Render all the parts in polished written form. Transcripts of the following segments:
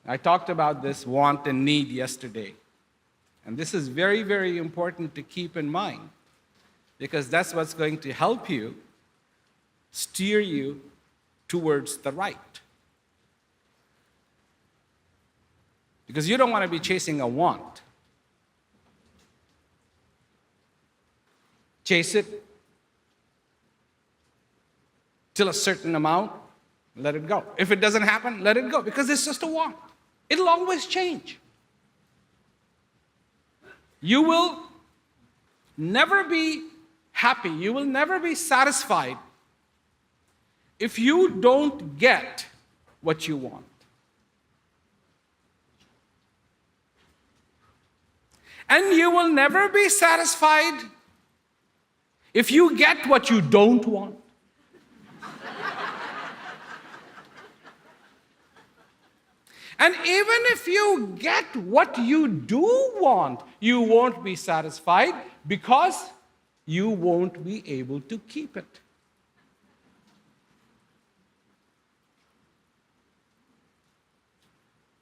I talked about this want and need yesterday. And this is very, very important to keep in mind because that's what's going to help you steer you towards the right. Because you don't want to be chasing a want. Chase it till a certain amount, let it go. If it doesn't happen, let it go because it's just a want. It'll always change. You will never be happy. You will never be satisfied if you don't get what you want. And you will never be satisfied if you get what you don't want. And even if you get what you do want, you won't be satisfied because you won't be able to keep it.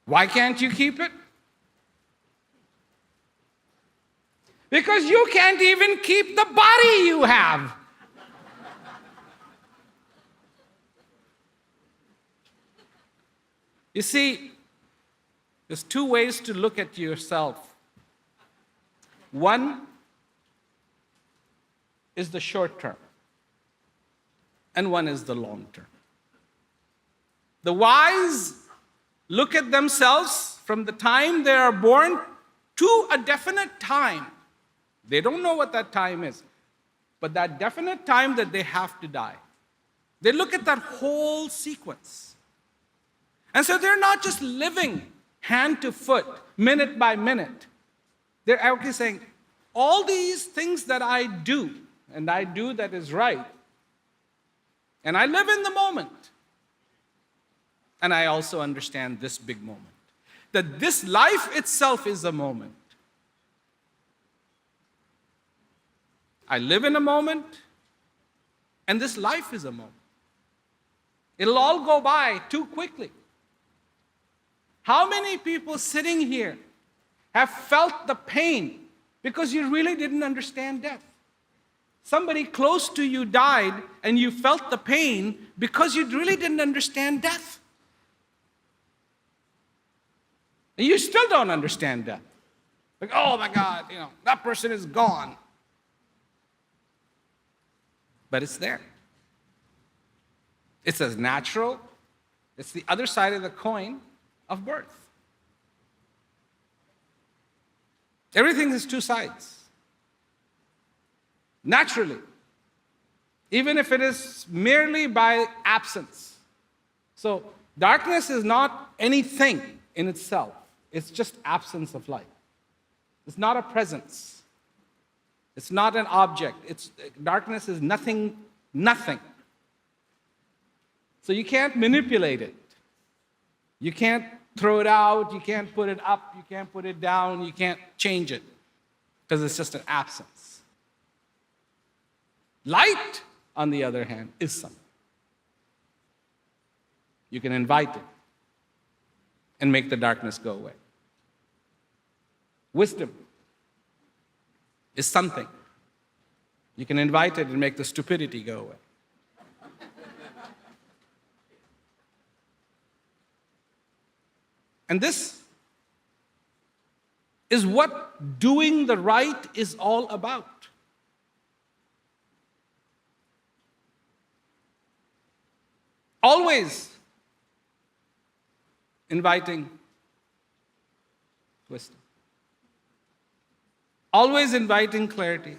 Why can't you keep it? Because you can't even keep the body you have. You see, there's two ways to look at yourself. One is the short term, and one is the long term. The wise look at themselves from the time they are born to a definite time. They don't know what that time is, but that definite time that they have to die. They look at that whole sequence. And so they're not just living hand to foot, minute by minute. They're actually saying, all these things that I do, and I do that is right, and I live in the moment. And I also understand this big moment, that this life itself is a moment. I live in a moment, and this life is a moment. It'll all go by too quickly. How many people sitting here have felt the pain because you really didn't understand death? Somebody close to you died and you felt the pain because you really didn't understand death. And you still don't understand death. Like, oh my God, that person is gone. But it's there. It's as natural. It's the other side of the coin of birth. Everything has two sides. Naturally. Even if it is merely by absence. So darkness is not anything in itself. It's just absence of light. It's not a presence. It's not an object. Darkness is nothing. So you can't manipulate it. You can't throw it out, you can't put it up, you can't put it down, you can't change it, because it's just an absence. Light, on the other hand, is something. You can invite it and make the darkness go away. Wisdom is something. You can invite it and make the stupidity go away. And this is what doing the right is all about. Always inviting wisdom. Always inviting clarity.